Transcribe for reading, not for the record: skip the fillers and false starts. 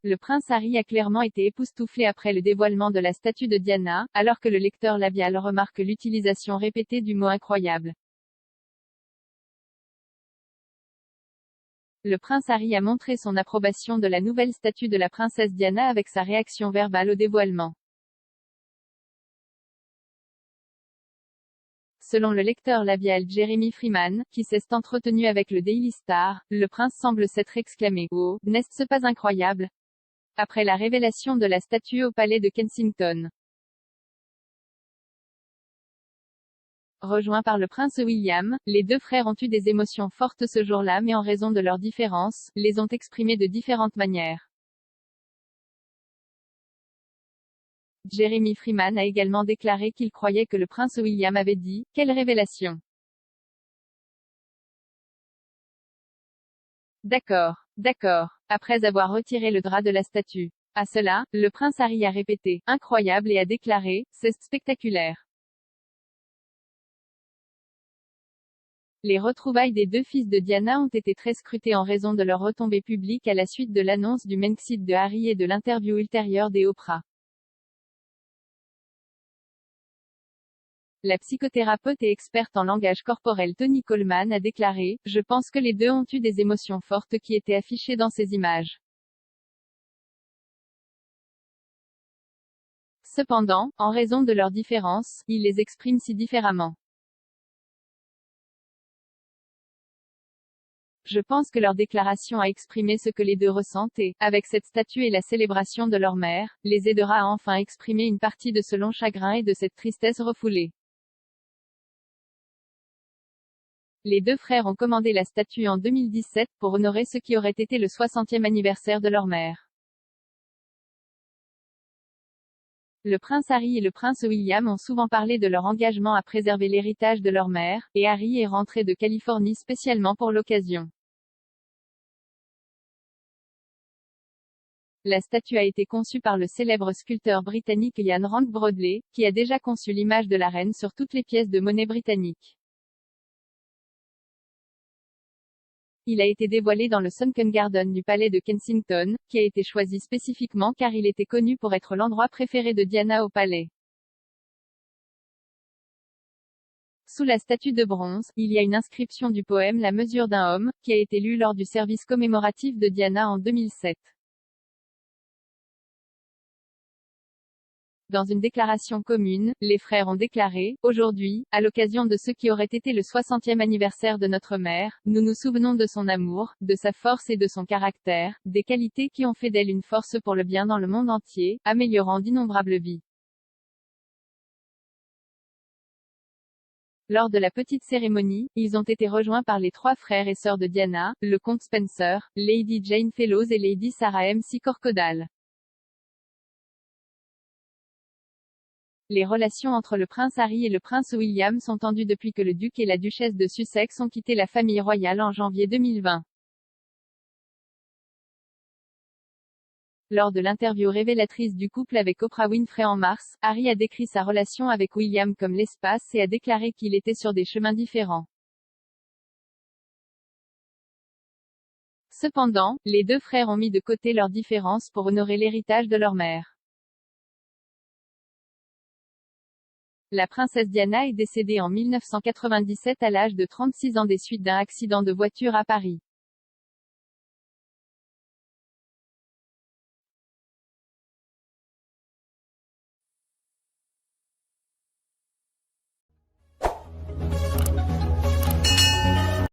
le prince Harry a clairement été époustouflé après le dévoilement de la statue de Diana, alors que le lecteur labial remarque l'utilisation répétée du mot incroyable. Le prince Harry a montré son approbation de la nouvelle statue de la princesse Diana avec sa réaction verbale au dévoilement. Selon le lecteur labial Jeremy Freeman, qui s'est entretenu avec le Daily Star, le prince semble s'être exclamé « Oh, n'est-ce pas incroyable ?» après la révélation de la statue au palais de Kensington. Rejoints par le prince William, les deux frères ont eu des émotions fortes ce jour-là, mais en raison de leurs différences, les ont exprimées de différentes manières. Jeremy Freeman a également déclaré qu'il croyait que le prince William avait dit « Quelle révélation !» D'accord. D'accord. Après avoir retiré le drap de la statue. À cela, le prince Harry a répété « Incroyable » et a déclaré « C'est spectaculaire ». Les retrouvailles des deux fils de Diana ont été très scrutées en raison de leur retombée publique à la suite de l'annonce du Brexit de Harry et de l'interview ultérieure des Oprah. La psychothérapeute et experte en langage corporel Toni Coleman a déclaré « Je pense que les deux ont eu des émotions fortes qui étaient affichées dans ces images. Cependant, en raison de leurs différences, ils les expriment si différemment. Je pense que leur déclaration a exprimé ce que les deux ressentent et, avec cette statue et la célébration de leur mère, les aidera à enfin exprimer une partie de ce long chagrin et de cette tristesse refoulée. Les deux frères ont commandé la statue en 2017, pour honorer ce qui aurait été le 60e anniversaire de leur mère. Le prince Harry et le prince William ont souvent parlé de leur engagement à préserver l'héritage de leur mère, et Harry est rentré de Californie spécialement pour l'occasion. La statue a été conçue par le célèbre sculpteur britannique Ian Rank Broadley, qui a déjà conçu l'image de la reine sur toutes les pièces de monnaie britanniques. Il a été dévoilé dans le Sunken Garden du palais de Kensington, qui a été choisi spécifiquement car il était connu pour être l'endroit préféré de Diana au palais. Sous la statue de bronze, il y a une inscription du poème La mesure d'un homme, qui a été lu lors du service commémoratif de Diana en 2007. Dans une déclaration commune, les frères ont déclaré « Aujourd'hui, à l'occasion de ce qui aurait été le 60e anniversaire de notre mère, nous nous souvenons de son amour, de sa force et de son caractère, des qualités qui ont fait d'elle une force pour le bien dans le monde entier, améliorant d'innombrables vies. » Lors de la petite cérémonie, ils ont été rejoints par les trois frères et sœurs de Diana, le comte Spencer, Lady Jane Fellows et Lady Sarah MC Corcodale. Les relations entre le prince Harry et le prince William sont tendues depuis que le duc et la duchesse de Sussex ont quitté la famille royale en janvier 2020. Lors de l'interview révélatrice du couple avec Oprah Winfrey en mars, Harry a décrit sa relation avec William comme l'espace et a déclaré qu'il était sur des chemins différents. Cependant, les deux frères ont mis de côté leurs différences pour honorer l'héritage de leur mère. La princesse Diana est décédée en 1997 à l'âge de 36 ans des suites d'un accident de voiture à Paris.